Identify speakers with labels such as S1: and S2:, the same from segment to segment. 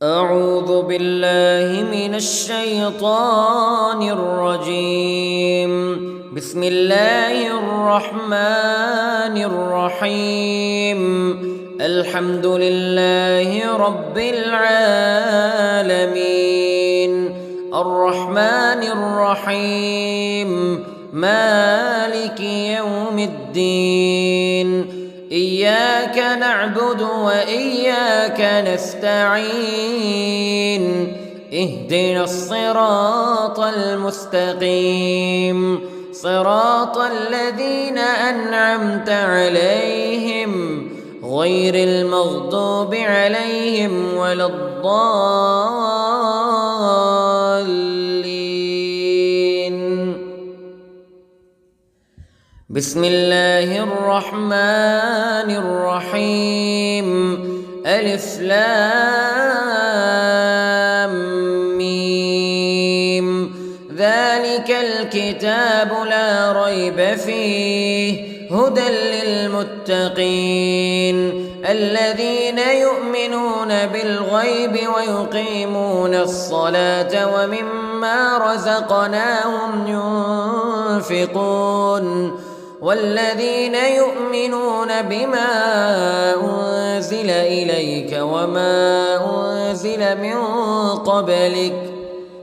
S1: أعوذ بالله من الشيطان الرجيم. بسم الله الرحمن الرحيم. الحمد لله رب العالمين الرحمن الرحيم مالك يوم الدين. إياك نعبد وإياك نستعين. اهدنا الصراط المستقيم صراط الذين أنعمت عليهم غير المغضوب عليهم ولا الضالين. بسم الله الرحمن الرحيم. ألف لام ميم. ذلك الكتاب لا ريب فيه هدى للمتقين الذين يؤمنون بالغيب ويقيمون الصلاة ومما رزقناهم ينفقون والذين يؤمنون بما أنزل إليك وما أنزل من قبلك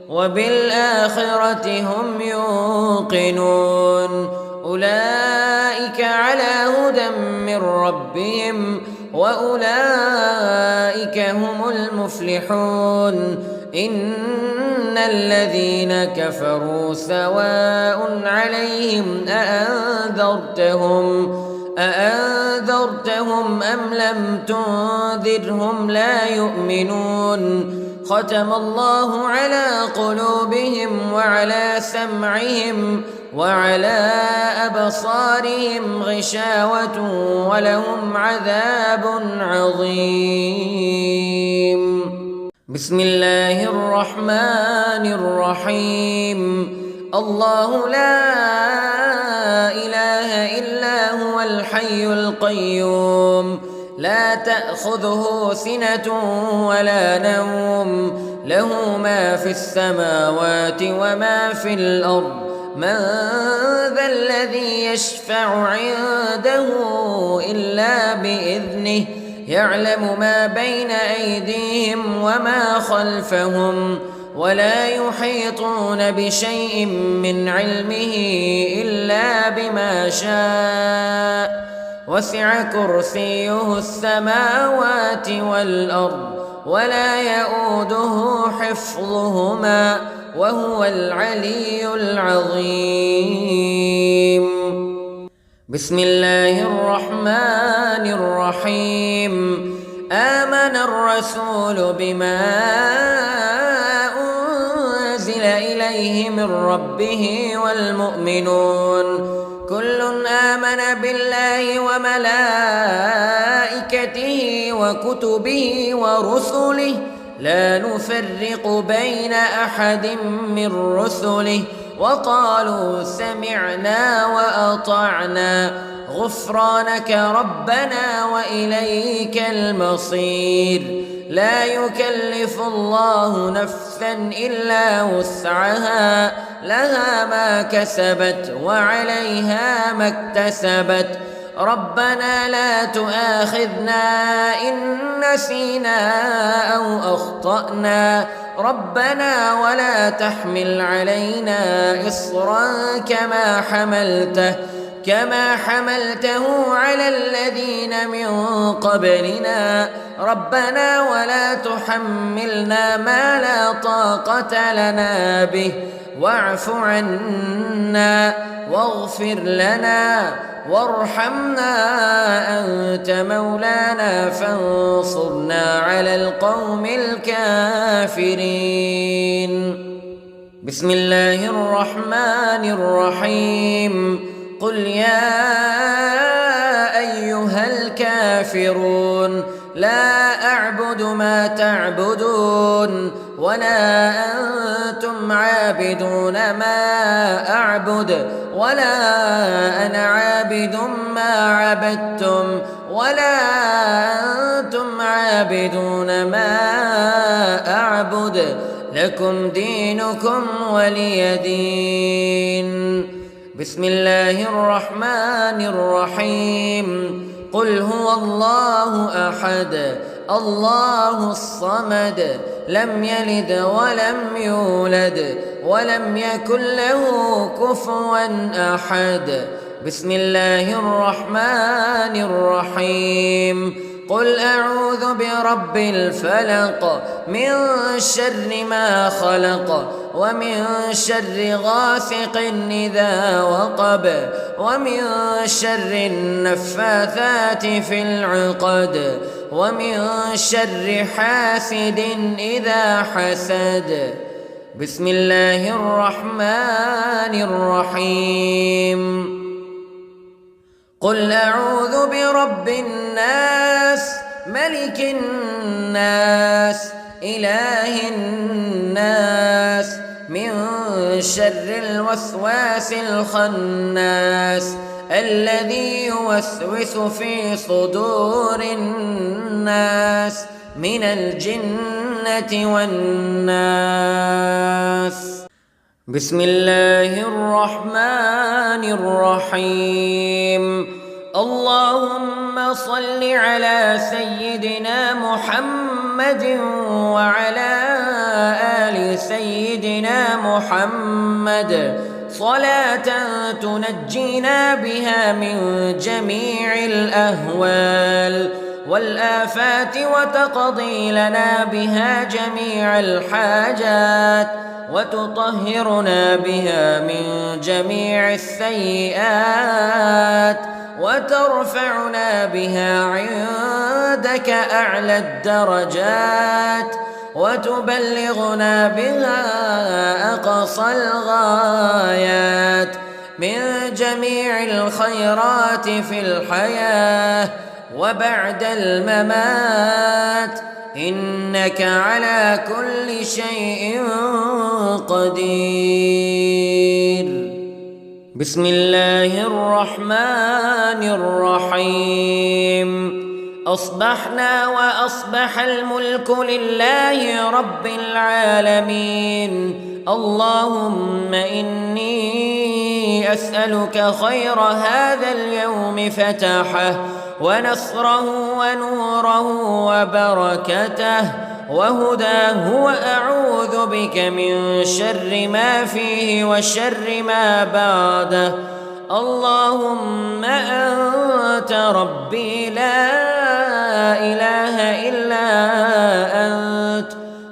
S1: وبالآخرة هم يوقنون. أولئك على هدى من ربهم وأولئك هم المفلحون. إن الذين كفروا سواء عليهم أأنذرتهم أم لم تنذرهم لا يؤمنون. ختم الله على قلوبهم وعلى سمعهم وعلى أبصارهم غشاوة ولهم عذاب عظيم. بسم الله الرحمن الرحيم. الله لا إله إلا هو الحي القيوم لا تأخذه سنة ولا نوم له ما في السماوات وما في الأرض. من ذا الذي يشفع عنده إلا بإذنه يعلم ما بين أيديهم وما خلفهم ولا يحيطون بشيء من علمه إلا بما شاء. وسع كرسيه السماوات والأرض ولا يؤوده حفظهما وهو العلي العظيم. بسم الله الرحمن الرحيم. آمن الرسول بما أنزل إليه من ربه والمؤمنون كل آمن بالله وملائكته وكتبه ورسله لا نفرق بين أحد من رسله وقالوا سمعنا وأطعنا غفرانك ربنا وإليك المصير. لا يكلف الله نفسا إلا وسعها لها ما كسبت وعليها ما اكتسبت. ربنا لا تؤاخذنا إن نسينا أو أخطأنا ربنا ولا تحمل علينا إصرا كما حملته على الذين من قبلنا ربنا ولا تحملنا ما لا طاقة لنا به واعف عنا واغفر لنا وارحمنا أنت مولانا فانصرنا على القوم الكافرين. بسم الله الرحمن الرحيم. قل يا أيها الكافرون لا أعبد ما تعبدون ولا أنتم عابدون ما أعبد ولا أنا عابد ما عبدتم ولا أنتم عابدون ما أعبد لكم دينكم ولي دين. بسم الله الرحمن الرحيم. قل هو الله أحد الله الصمد لم يلد ولم يولد ولم يكن له كفوا أحد. بسم الله الرحمن الرحيم. قل أعوذ برب الفلق من شر ما خلق ومن شر غاسق إذا وقب ومن شر النفاثات في العقد ومن شر حاسد إذا حسد. بسم الله الرحمن الرحيم. قل أعوذ برب الناس ملك الناس إله الناس من شر الوسواس الخناس الذي يوسوس في صدور الناس من الجنة والناس. بسم الله الرحمن الرحيم. اللهم صل على سيدنا محمد وعلى آل سيدنا محمد صلاة تنجينا بها من جميع الأهوال والآفات وتقضي لنا بها جميع الحاجات وتطهرنا بها من جميع السيئات وترفعنا بها عندك أعلى الدرجات وتبلغنا بها أقصى الغايات من جميع الخيرات في الحياة وبعد الممات إنك على كل شيء قدير. بسم الله الرحمن الرحيم. أصبحنا وأصبح الملك لله رب العالمين. اللهم إني أسألك خير هذا اليوم فتحه ونصره ونوره وبركته وهداه وأعوذ بك من شر ما فيه وشر ما بعده. اللهم أنت ربي لا إله إلا أنت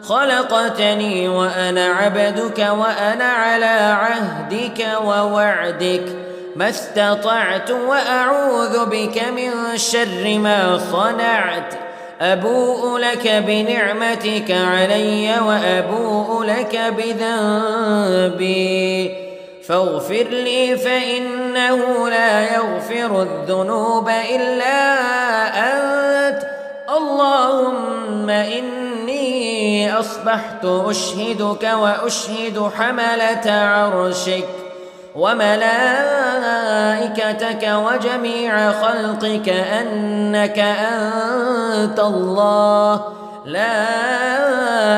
S1: خلقتني وأنا عبدك وأنا على عهدك ووعدك ما استطعت وأعوذ بك من شر ما صنعت. أبوء لك بنعمتك علي وأبوء لك بذنبي فاغفر لي فإنه لا يغفر الذنوب إلا أنت. اللهم إني أصبحت أشهدك وأشهد حملة عرشك وملائكتك وجميع خلقك أنك أنت الله لا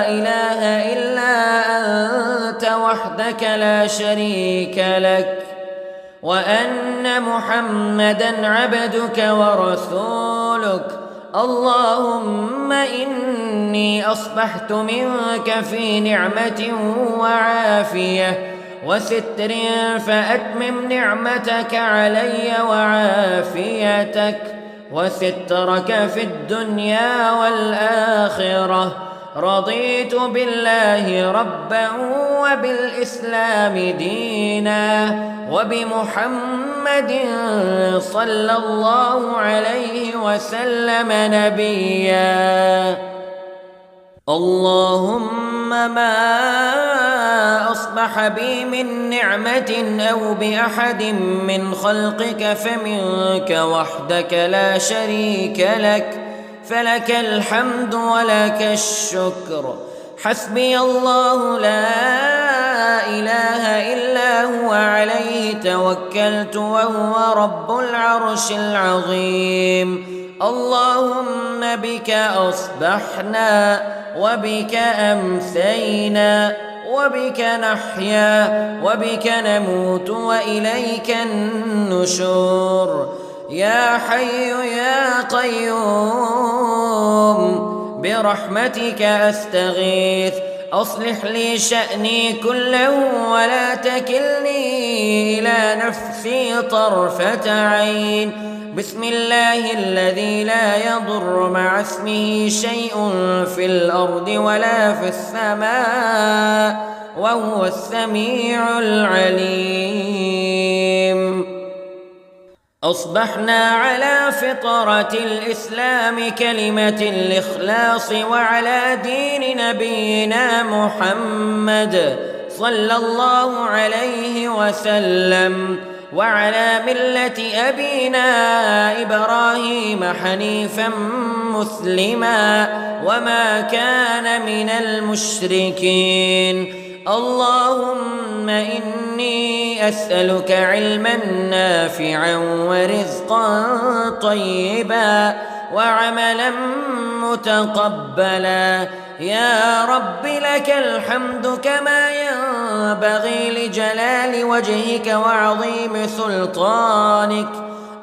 S1: إله إلا أنت وحدك لا شريك لك وأن محمدًا عبدك ورسولك. اللهم إني أصبحت منك في نعمة وعافية وستر فأتمم نعمتك علي وعافيتك وسترك في الدنيا والآخرة. رضيت بالله ربا وبالإسلام دينا وبمحمد صلى الله عليه وسلم نبيا. اللهم ما أصبح بي من نعمة أو بأحد من خلقك فمنك وحدك لا شريك لك فلك الحمد ولك الشكر. حسبي الله لا إله إلا هو عليه توكلت وهو رب العرش العظيم. اللهم بك أصبحنا وبك أمسينا وبك نحيا وبك نموت وإليك النشور. يا حي يا قيوم برحمتك أستغيث، أصلح لي شأني كله ولا تكلني إلى نفسي طرفة عين. بسم الله الذي لا يضر مع اسمه شيء في الأرض ولا في السماء وهو السميع العليم. أصبحنا على فطرة الإسلام كلمة الإخلاص وعلى دين نبينا محمد صلى الله عليه وسلم وعلى ملة أبينا إبراهيم حنيفا مسلما وما كان من المشركين. اللهم إني أسألك علما نافعا ورزقا طيبا وعملا متقبلا. يا رب لك الحمد كما ينبغي لجلال وجهك وعظيم سلطانك.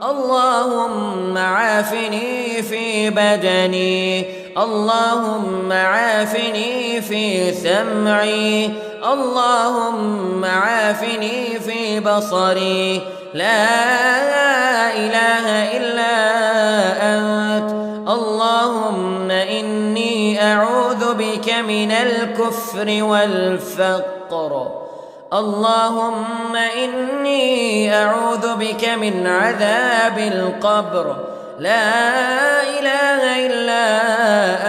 S1: اللهم عافني في بدني، اللهم عافني في سمعي، اللهم عافني في بصري. لا إله إلا أنت. اللهم إني أعوذ بك من الكفر والفقر. اللهم إني أعوذ بك من عذاب القبر. لا إله إلا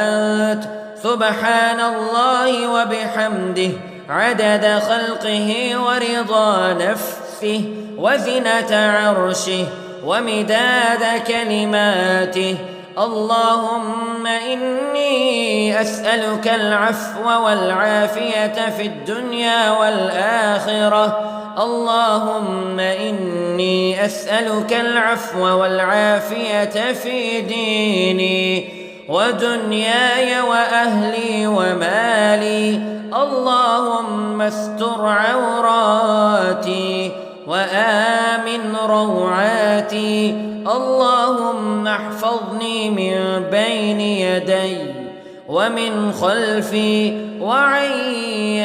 S1: أنت. سبحان الله وبحمده عدد خلقه ورضا نفسه وزنة عرشه ومداد كلماته. اللهم إني أسألك العفو والعافية في الدنيا والآخرة. اللهم إني أسألك العفو والعافية في ديني ودنياي وأهلي ومالي. اللهم استر عوراتي وآمن روعاتي. اللهم احفظني من بين يدي ومن خلفي وعن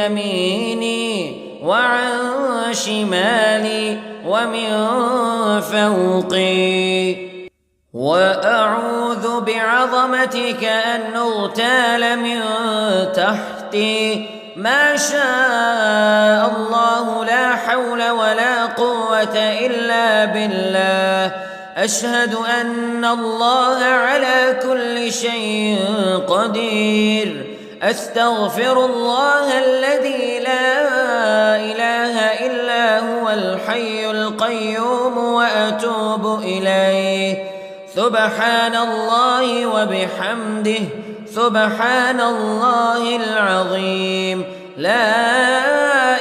S1: يميني وعن شمالي ومن فوقي. وأعوذ بعظمتك أن أغتال من تحتي. ما شاء الله لا حول ولا قوة إلا بالله. أشهد أن الله على كل شيء قدير. أستغفر الله الذي لا إله إلا هو الحي القيوم وأتوب إليه. سبحان الله وبحمده سبحان الله العظيم. لا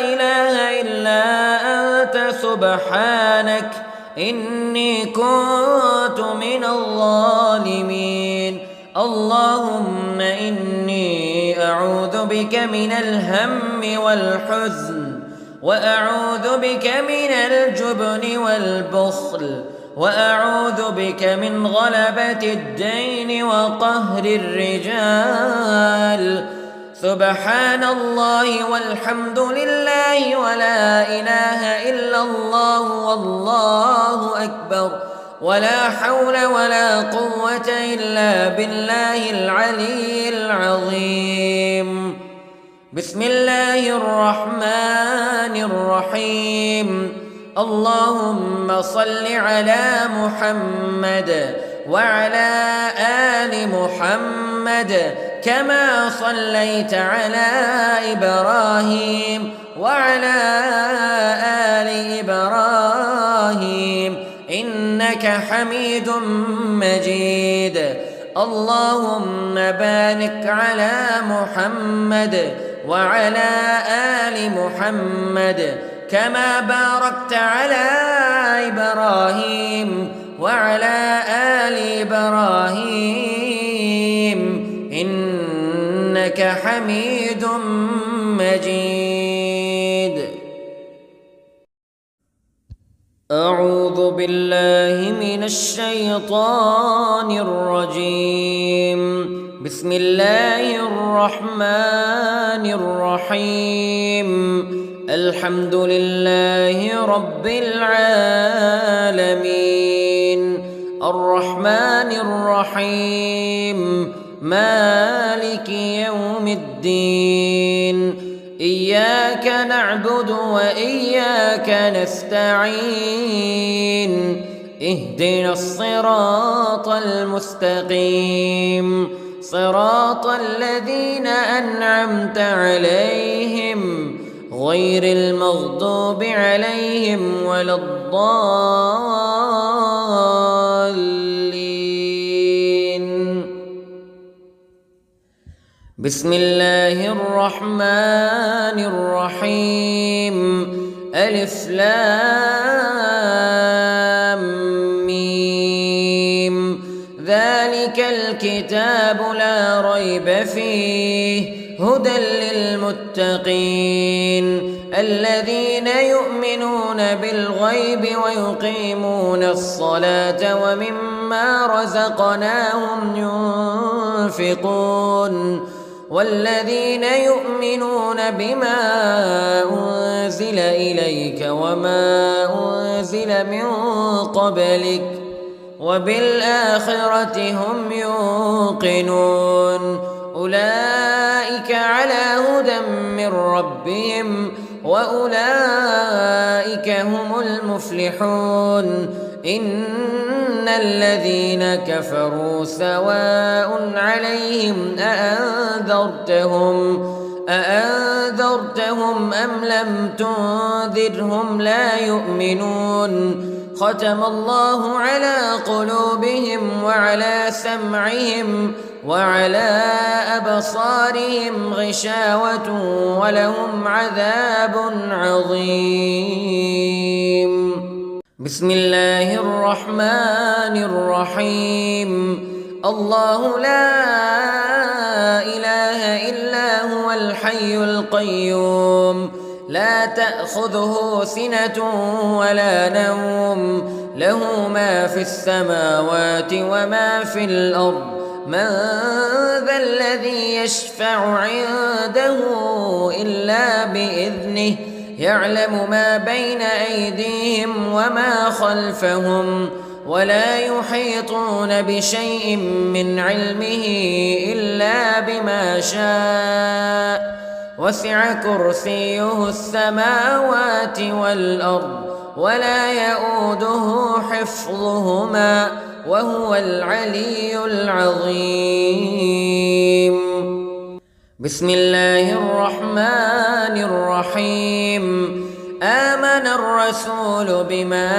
S1: إله إلا أنت سبحانك إني كنت من الظالمين. اللهم إني أعوذ بك من الهم والحزن وأعوذ بك من الجبن والبخل وأعوذ بك من غلبة الدين وقهر الرجال. سبحان الله والحمد لله ولا إله إلا الله والله أكبر ولا حول ولا قوة إلا بالله العلي العظيم. بسم الله الرحمن الرحيم. اللهم صل على محمد وعلى آل محمد كما صليت على إبراهيم وعلى آل إبراهيم إنك حميد مجيد. اللهم بارك على محمد وعلى آل محمد كما باركت على إبراهيم وعلى آل إبراهيم إنك حميد مجيد. أعوذ بالله من الشيطان الرجيم. بسم الله الرحمن الرحيم. الحمد لله رب العالمين الرحمن الرحيم مالك يوم الدين. إياك نعبد وإياك نستعين. اهدنا الصراط المستقيم صراط الذين أنعمت عليهم غير المغضوب عليهم ولا الضالين. بسم الله الرحمن الرحيم. ألف لام ميم. ذلك الكتاب لا ريب فيه هدى للمتقين الذين يؤمنون بالغيب ويقيمون الصلاة ومما رزقناهم ينفقون والذين يؤمنون بما أنزل إليك وما أنزل من قبلك وبالآخرة هم يوقنون أولئك على هدى من ربهم وأولئك هم المفلحون. إن الذين كفروا سواء عليهم أأنذرتهم أم لم تنذرهم لا يؤمنون. ختم الله على قلوبهم وعلى سمعهم وعلى أبصارهم غشاوة ولهم عذاب عظيم. بسم الله الرحمن الرحيم. الله لا إله إلا هو الحي القيوم لا تأخذه سنة ولا نوم له ما في السماوات وما في الأرض. من ذا الذي يشفع عنده إلا بإذنه يعلم ما بين أيديهم وما خلفهم ولا يحيطون بشيء من علمه إلا بما شاء وسع كرسيه السماوات والأرض ولا يؤوده حفظهما وهو العلي العظيم. بسم الله الرحمن الرحيم. آمن الرسول بما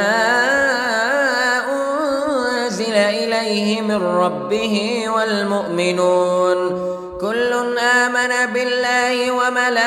S1: أنزل إليه من ربه والمؤمنون كل آمن بالله وملائكته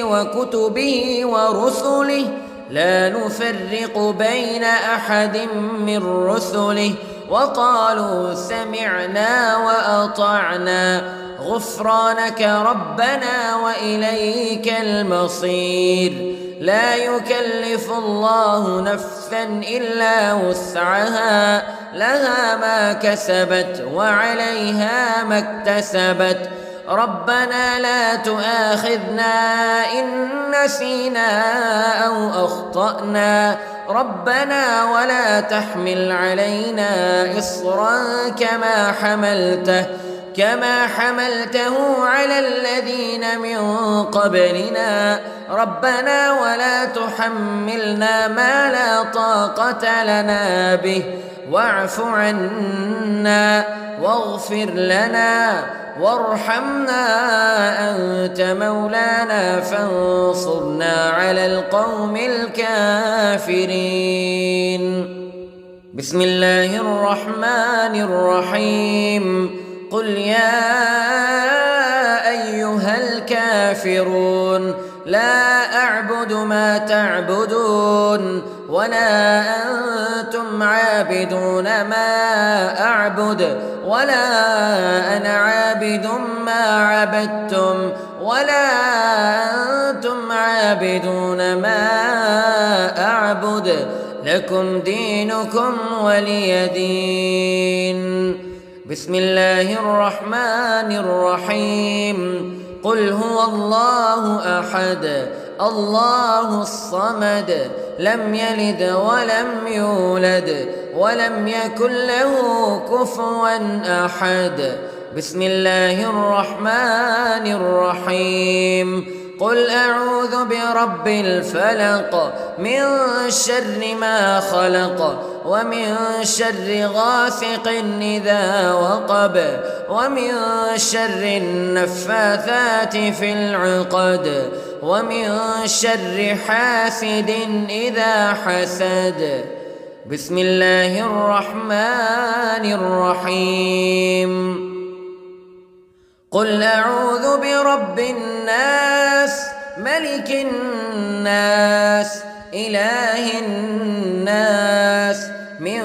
S1: وكتبه ورسله لا نفرق بين أحد من رسله وقالوا سمعنا وأطعنا غفرانك ربنا وإليك المصير. لا يكلف الله نفسا إلا وسعها لها ما كسبت وعليها ما اكتسبت. ربنا لا تؤاخذنا إن نسينا أو أخطأنا ربنا ولا تحمل علينا إصرا كما حملته على الذين من قبلنا ربنا ولا تحملنا ما لا طاقة لنا به واعف عنا واغفر لنا وارحمنا أنت مولانا فانصرنا على القوم الكافرين. بسم الله الرحمن الرحيم. قل يا أيها الكافرون لا أعبد ما تعبدون ولا أنتم عابدون ما أعبد ولا أنا عابد ما عبدتم ولا أنتم عابدون ما أعبد لكم دينكم ولي دين. بسم الله الرحمن الرحيم. قل هو الله أحد الله الصمد لم يلد ولم يولد ولم يكن له كفوا أحد. بسم الله الرحمن الرحيم. قل أعوذ برب الفلق من شر ما خلق ومن شر غاسق إذا وقب ومن شر النفاثات في العقد ومن شر حاسد إذا حسد. بسم الله الرحمن الرحيم. قل أعوذ برب الناس ملك الناس إله الناس من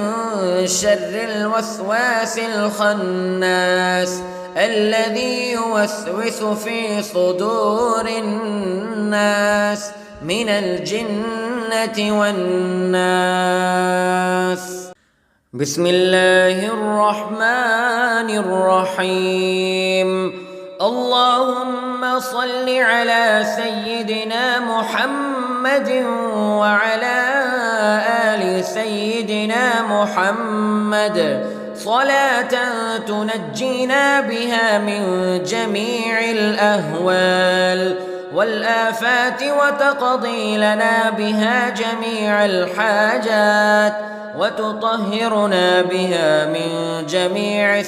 S1: شر الوسواس الخناس الذي يوسوس في صدور الناس من الجنة والناس. بسم الله الرحمن الرحيم. اللهم صل على سيدنا محمد وعلى آل سيدنا محمد صلاة تنجينا بها من جميع الأهوال والآفات وتقضي لنا بها جميع الحاجات وتطهرنا بها من جميع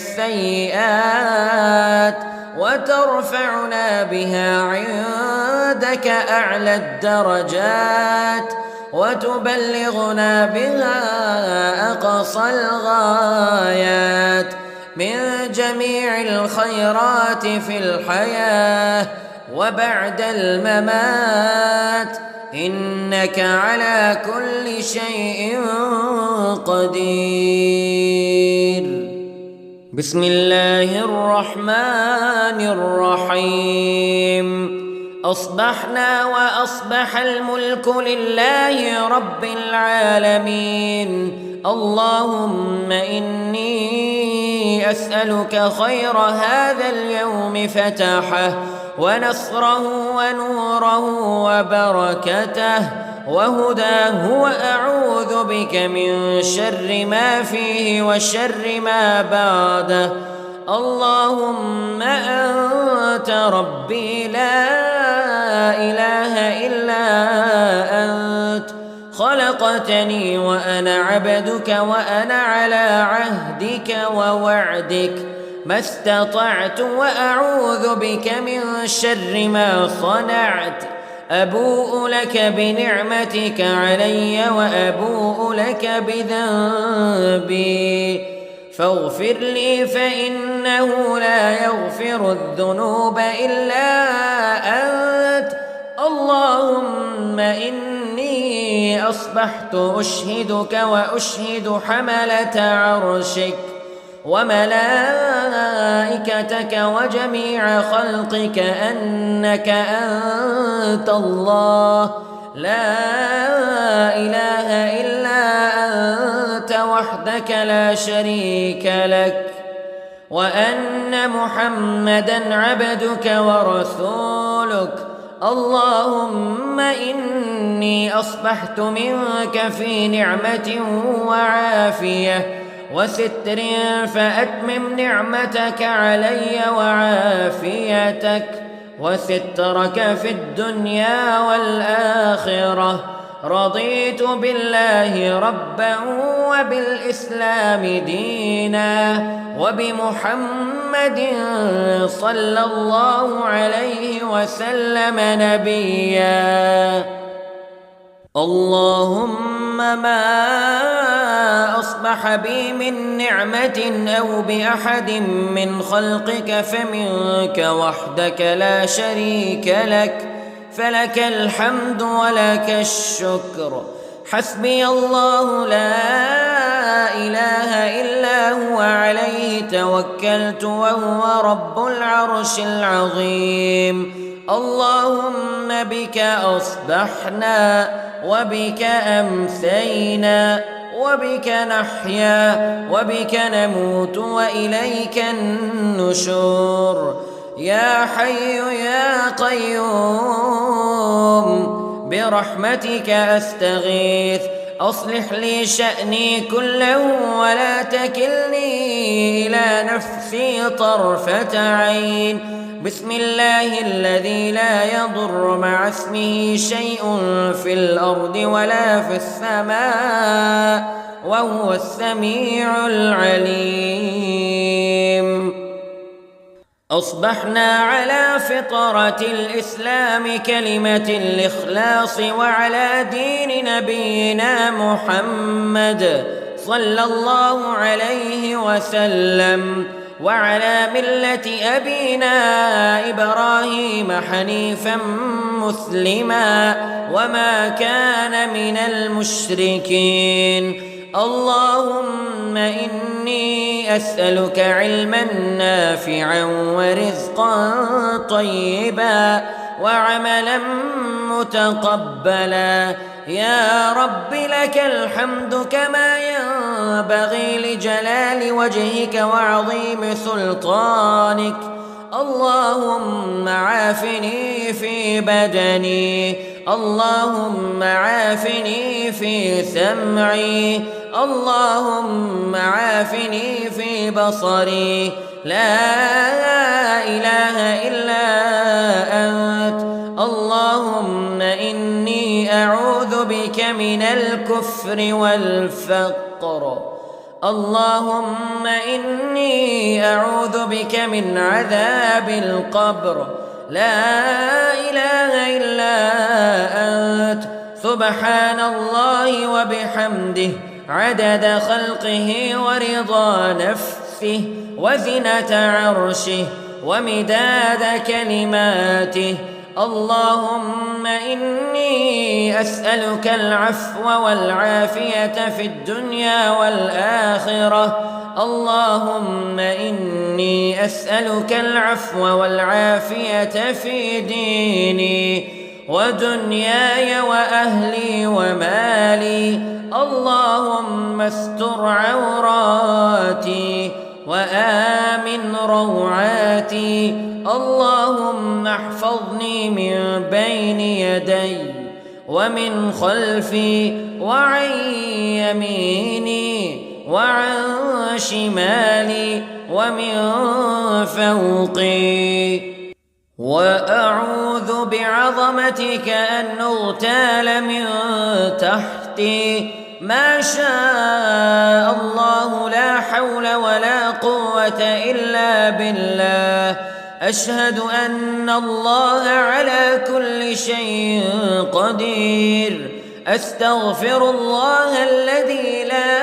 S1: السيئات وترفعنا بها عندك أعلى الدرجات وتبلغنا بها أقصى الغايات من جميع الخيرات في الحياة وبعد الممات إنك على كل شيء قدير. بسم الله الرحمن الرحيم. أصبحنا وأصبح الملك لله رب العالمين. اللهم إني أسألك خير هذا اليوم فتحه ونصره ونوره وبركته وهداه وأعوذ بك من شر ما فيه وشر ما بعده. اللهم أنت ربي لا إله إلا أنت خلقتني وأنا عبدك وأنا على عهدك ووعدك ما استطعت وأعوذ بك من شر ما صنعت. أبوء لك بنعمتك علي وأبوء لك بذنبي فاغفر لي فإنه لا يغفر الذنوب إلا أنت. اللهم إني أصبحت أشهدك وأشهد حملة عرشك وملائكتك وجميع خلقك أنك أنت الله لا إله إلا أنت وحدك لا شريك لك وأن محمدًا عبدك ورسولك. اللهم إني أصبحت منك في نعمة وعافية وستر فأتمم نعمتك علي وعافيتك وسترك في الدنيا والآخرة. رضيت بالله ربا وبالإسلام دينا وبمحمد صلى الله عليه وسلم نبيا. اللهم ما أصبح بي من نعمة أو بأحد من خلقك فمنك وحدك لا شريك لك فلك الحمد ولك الشكر حسبي الله لا إله إلا هو عليه توكلت وهو رب العرش العظيم. اللهم بك أصبحنا وبك أمسينا وبك نحيا وبك نموت وإليك النشور. يا حي يا قيوم برحمتك أستغيث، أصلح لي شأني كله ولا تكلني إلى نفسي طرفة عين. بسم الله الذي لا يضر مع اسمه شيء في الأرض ولا في السماء وهو السميع العليم. أصبحنا على فطرة الإسلام كلمة الإخلاص وعلى دين نبينا محمد صلى الله عليه وسلم وعلى ملة أبينا إبراهيم حنيفا مسلما وما كان من المشركين. اللهم إني أسألك علما نافعا ورزقا طيبا وعملا متقبلا. يا رب لك الحمد كما ينبغي لجلال وجهك وعظيم سلطانك. اللهم عافني في بدني، اللهم عافني في سمعي، اللهم عافني في بصري. لا إله إلا أنت. اللهم إني أعوذ بك من الكفر والفقر. اللهم إني أعوذ بك من عذاب القبر. لا إله إلا أنت. سبحان الله وبحمده عدد خلقه ورضا نفسه وزنة عرشه ومداد كلماته. اللهم إني أسألك العفو والعافية في الدنيا والآخرة. اللهم إني أسألك العفو والعافية في ديني ودنياي وأهلي ومالي. اللهم استر عوراتي وآمن روعاتي. اللهم احفظني من بين يدي ومن خلفي وعن يميني وعن شمالي ومن فوقي. وأعوذ بعظمتك أن أغتال من تحتي. ما شاء الله لا حول ولا قوة إلا بالله. أشهد أن الله على كل شيء قدير. أستغفر الله الذي لا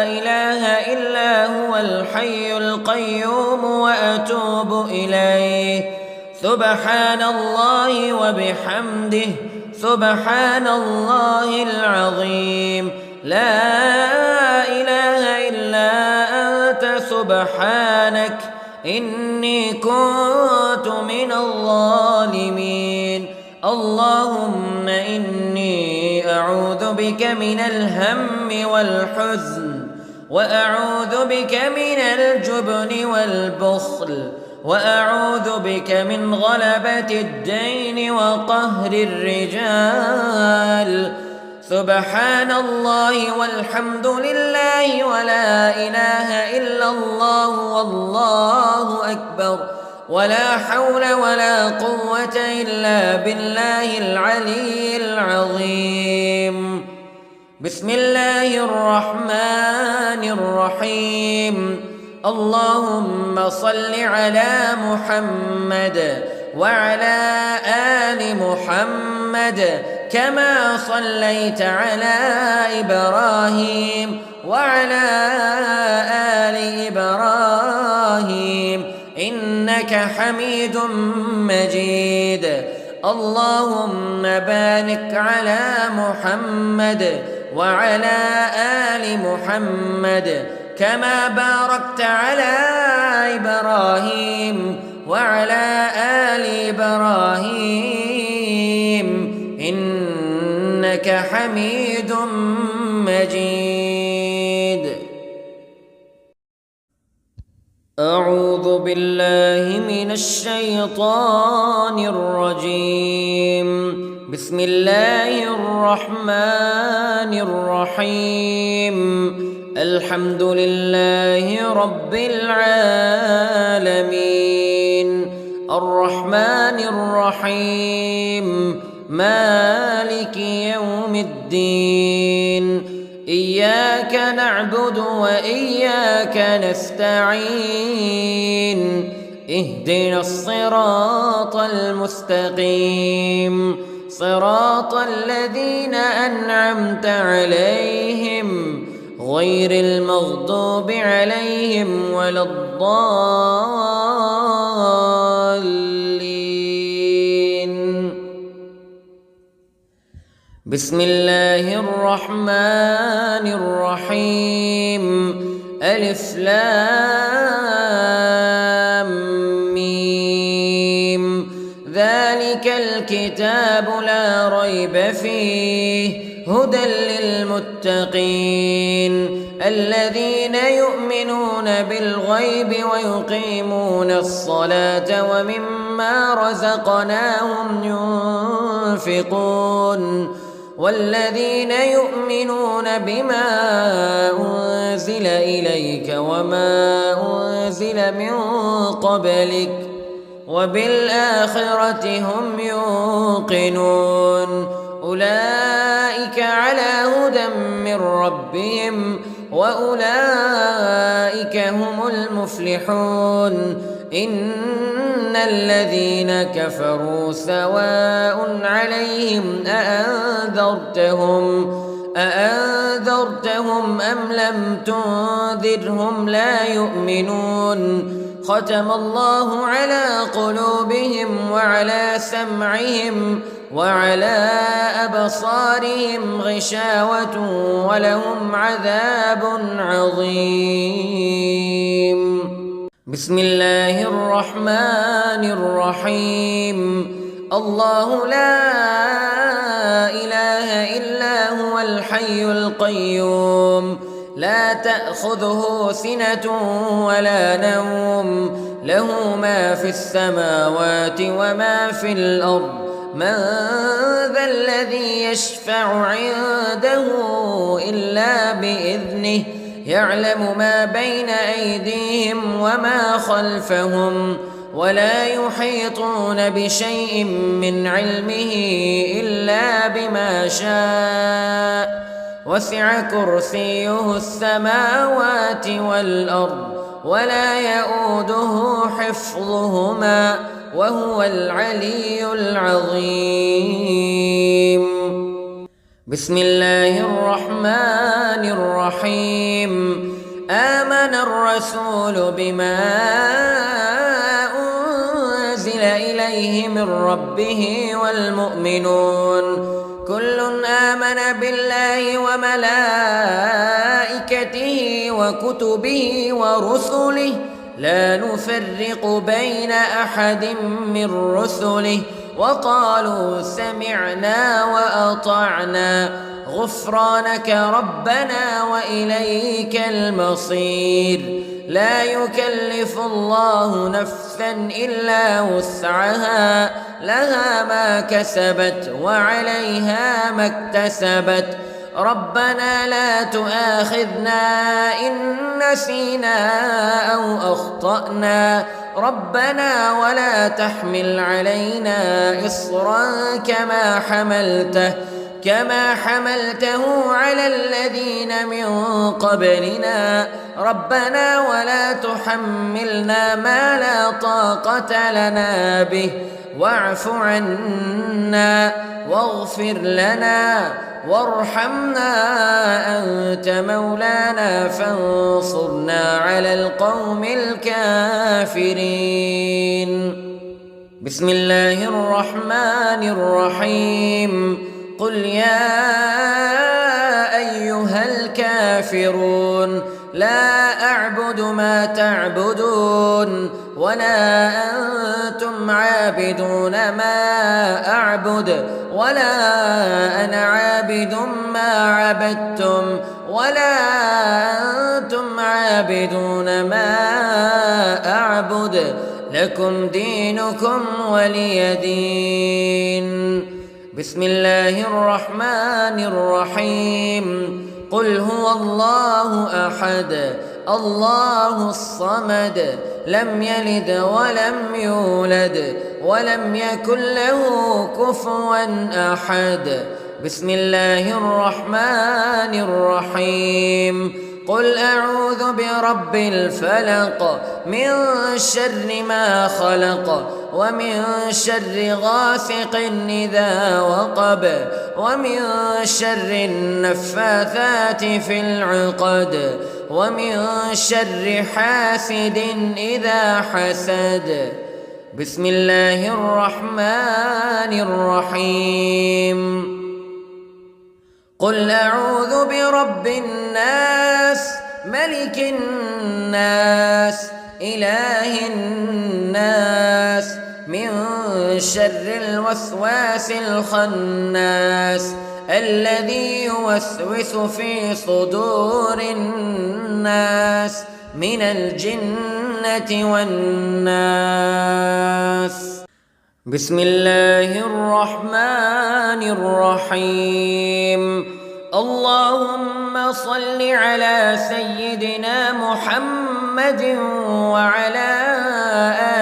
S1: إله إلا هو الحي القيوم وأتوب إليه. سبحان الله وبحمده سبحان الله العظيم. لا إله إلا أنت سبحانك إني كنت من الظالمين. اللهم إني أعوذ بك من الهم والحزن وأعوذ بك من الجبن والبخل وأعوذ بك من غلبة الدين وقهر الرجال. سبحان الله والحمد لله ولا إله إلا الله والله أكبر ولا حول ولا قوة إلا بالله العلي العظيم. بسم الله الرحمن الرحيم. اللهم صل على محمد وعلى آل محمد كما صليت على إبراهيم وعلى آل إبراهيم إنك حميد مجيد. اللهم بارك على محمد وعلى آل محمد كما باركت على إبراهيم وعلى آل إبراهيم إنك حميد مجيد. أعوذ بالله من الشيطان الرجيم. بسم الله الرحمن الرحيم. الحمد لله رب العالمين الرحمن الرحيم مالك يوم الدين إياك نعبد وإياك نستعين اهدنا الصراط المستقيم صراط الذين أنعمت عليهم غير المغضوب عليهم ولا الضالين. بسم الله الرحمن الرحيم. ألف لام ميم. ذلك الكتاب لا ريب فيه هدى للمتقين الذين يؤمنون بالغيب ويقيمون الصلاة ومما رزقناهم ينفقون والذين يؤمنون بما أنزل إليك وما أنزل من قبلك وبالآخرة هم يوقنون أولئك على هدى من ربهم وأولئك هم المفلحون. إن الذين كفروا سواء عليهم أأنذرتهم أم لم تنذرهم لا يؤمنون. ختم الله على قلوبهم وعلى سمعهم وعلى أبصارهم غشاوة ولهم عذاب عظيم. بسم الله الرحمن الرحيم. الله لا إله إلا هو الحي القيوم لا تأخذه سنة ولا نوم له ما في السماوات وما في الأرض من ذا الذي يشفع عنده إلا بإذنه يعلم ما بين أيديهم وما خلفهم ولا يحيطون بشيء من علمه إلا بما شاء وسع كرسيه السماوات والأرض ولا يؤوده حفظهما وهو العلي العظيم. بسم الله الرحمن الرحيم. آمن الرسول بما أنزل إليه من ربه والمؤمنون كل آمن بالله وملائكته وكتبه ورسله لا نفرق بين أحد من رسله وقالوا سمعنا وأطعنا غفرانك ربنا وإليك المصير. لا يكلف الله نفسا إلا وسعها لها ما كسبت وعليها ما اكتسبت ربنا لا تؤاخذنا إن نسينا أو أخطأنا ربنا ولا تحمل علينا إصرا كما حملته على الذين من قبلنا ربنا ولا تحملنا ما لا طاقة لنا به واعف عنا واغفر لنا وارحمنا أنت مولانا فانصرنا على القوم الكافرين. بسم الله الرحمن الرحيم قل يا أيها الكافرون لا أعبد ما تعبدون ولا أنتم عابدون ما أعبد ولا أنا عابد ما عبدتم ولا أنتم عابدون ما أعبد لكم دينكم ولي دين. بسم الله الرحمن الرحيم قل هو الله أحد الله الصمد لم يلد ولم يولد ولم يكن له كفوا أحد. بسم الله الرحمن الرحيم قل أعوذ برب الفلق من شر ما خلق ومن شر غاسق إذا وقب ومن شر النفاثات في العقد ومن شر حاسد إذا حسد. بسم الله الرحمن الرحيم قل أعوذ برب الناس ملك الناس إله الناس من شر الوسواس الخناس الذي يوسوس في صدور الناس من الجنة والناس. بسم الله الرحمن الرحيم اللهم صل على سيدنا محمد وعلى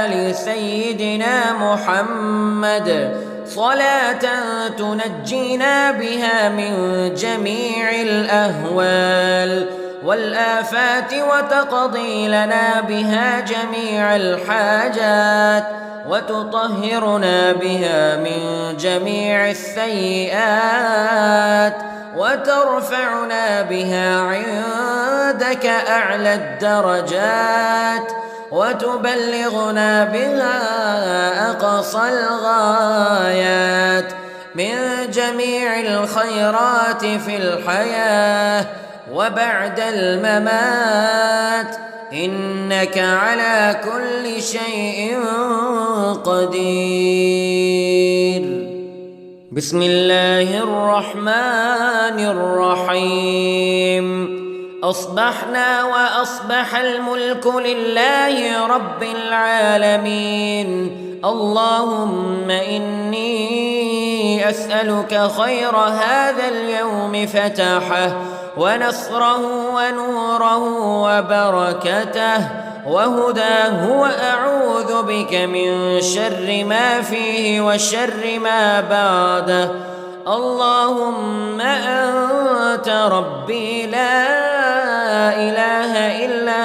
S1: آل سيدنا محمد صلاة تنجينا بها من جميع الأهوال والآفات وتقضي لنا بها جميع الحاجات وتطهرنا بها من جميع السيئات وترفعنا بها عندك أعلى الدرجات وتبلغنا بها أقصى الغايات من جميع الخيرات في الحياة وبعد الممات إنك على كل شيء قدير. بسم الله الرحمن الرحيم أصبحنا وأصبح الملك لله رب العالمين اللهم إني أسألك خير هذا اليوم فتحه ونصره ونوره وبركته وهداه وأعوذ بك من شر ما فيه وشر ما بعده. اللهم أنت ربي لا إله إلا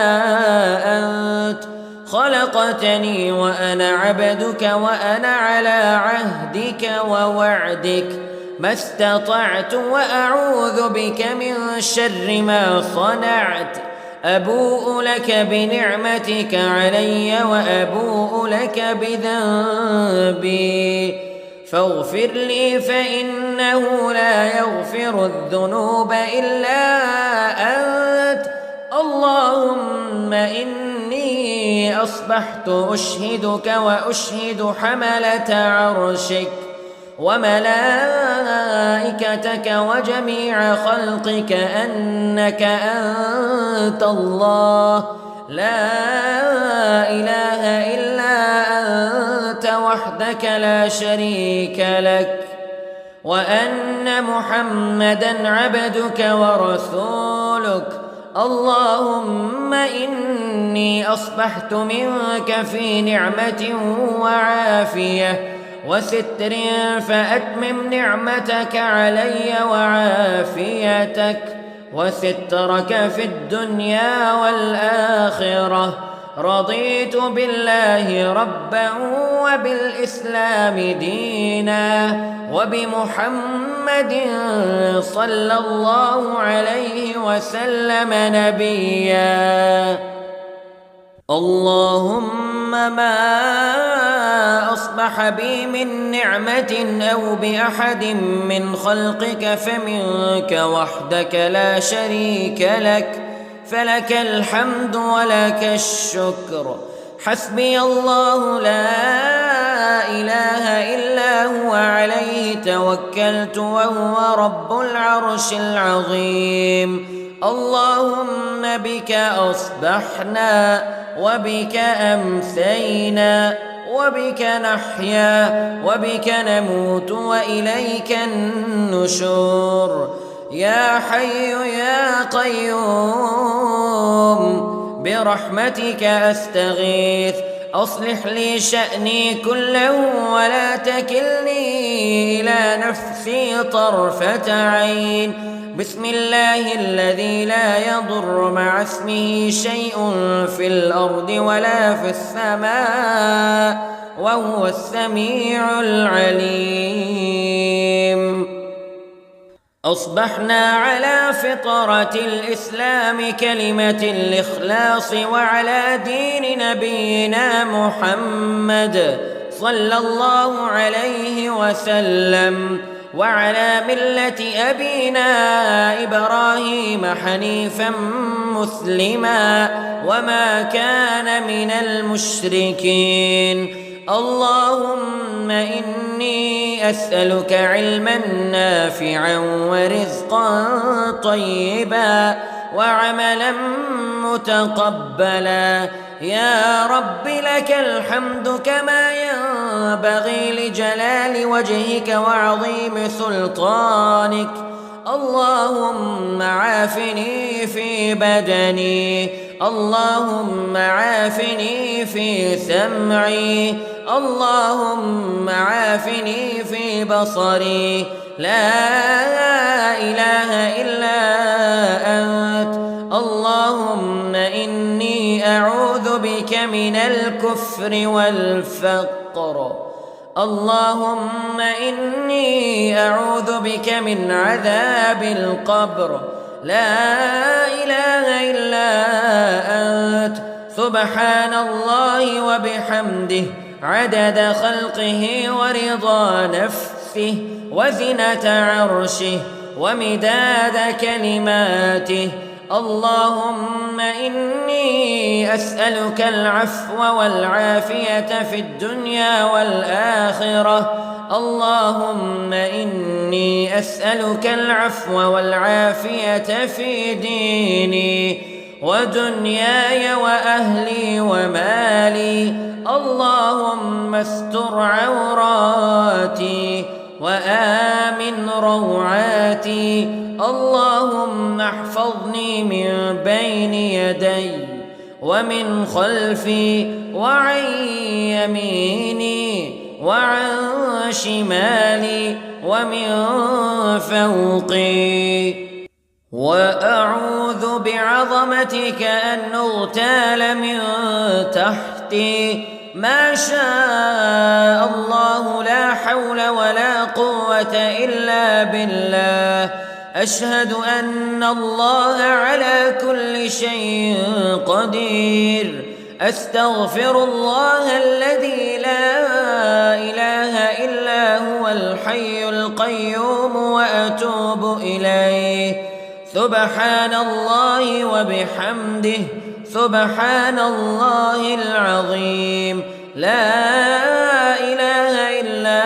S1: أنت خلقتني وأنا عبدك وأنا على عهدك ووعدك ما استطعت وأعوذ بك من شر ما صنعت. أبوء لك بنعمتك علي وأبوء لك بذنبي فاغفر لي فإنه لا يغفر الذنوب إلا أنت. اللهم إني أصبحت أشهدك وأشهد حملة عرشك وملائكتك وجميع خلقك أنك أنت الله لا إله إلا أنت وحدك لا شريك لك وأن محمدًا عبدك ورسولك. اللهم إني أصبحت منك في نعمة وعافية وستر فأتمم نعمتك علي وعافيتك وسترك في الدنيا والآخرة. رضيت بالله ربا وبالإسلام دينا وبمحمد صلى الله عليه وسلم نبيا. اللهم ما أصبح أصبح بي من نعمة أو بأحد من خلقك فمنك وحدك لا شريك لك، فلك الحمد ولك الشكر. حسبي الله لا إله إلا هو عليه توكلت وهو رب العرش العظيم. اللهم بك أصبحنا وبك أمسينا وبك نحيا وبك نموت وإليك النشور. يا حي يا قيوم برحمتك أستغيث، أصلح لي شأني كله ولا تكلني إلى نفسي طرفة عين. بسم الله الذي لا يضر مع اسمه شيء في الأرض ولا في السماء وهو السميع العليم. أصبحنا على فطرة الإسلام كلمة الإخلاص وعلى دين نبينا محمد صلى الله عليه وسلم وعلى ملة أبينا إبراهيم حنيفا مسلما وما كان من المشركين. اللهم إني أسألك علما نافعا ورزقا طيبا وعملا متقبلا. يا رب لك الحمد كما ينبغي لجلال وجهك وعظيم سلطانك. اللهم عافني في بدني، اللهم عافني في سمعي، اللهم عافني في بصري. لا إله إلا أنت. اللهم إني أعوذ بك من الكفر والفقر. اللهم إني أعوذ بك من عذاب القبر. لا إله إلا أنت. سبحان الله وبحمده عدد خلقه ورضا نفسه وزنة عرشه ومداد كلماته. اللهم إني أسألك العفو والعافية في الدنيا والآخرة. اللهم إني أسألك العفو والعافية في ديني ودنياي وأهلي ومالي. اللهم استر عوراتي وآمن روعاتي. اللهم احفظني من بين يدي ومن خلفي وعن يميني وعن شمالي ومن فوقي. وأعوذ بعظمتك أن أغتال من تحتي. ما شاء الله لا حول ولا قوة إلا بالله. أشهد أن الله على كل شيء قدير. أستغفر الله الذي لا إله إلا هو الحي القيوم وأتوب إليه. سبحان الله وبحمده سبحان الله العظيم. لا إله إلا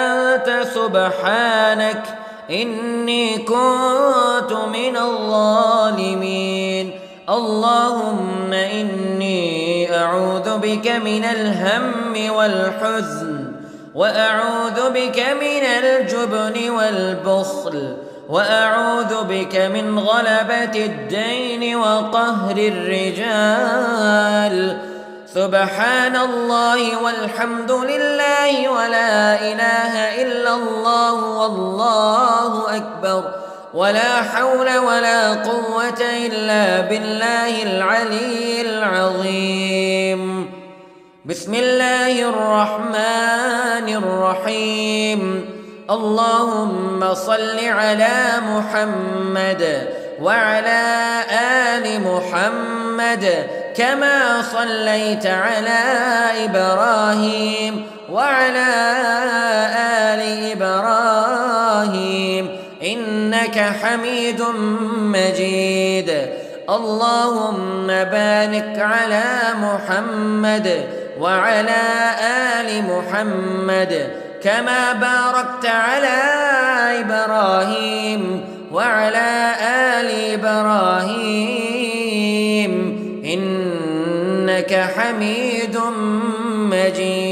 S1: أنت سبحانك إني كنت من الظالمين. اللهم إني أعوذ بك من الهم والحزن وأعوذ بك من الجبن والبخل وأعوذ بك من غلبة الدين وقهر الرجال. سبحان الله والحمد لله ولا إله إلا الله والله أكبر ولا حول ولا قوة إلا بالله العلي العظيم. بسم الله الرحمن الرحيم. اللهم صل على محمد وعلى آل محمد كما صليت على إبراهيم وعلى آل إبراهيم إنك حميد مجيد. اللهم بارك على محمد وعلى آل محمد كما باركت على إبراهيم وعلى آل إبراهيم إنك حميد مجيد.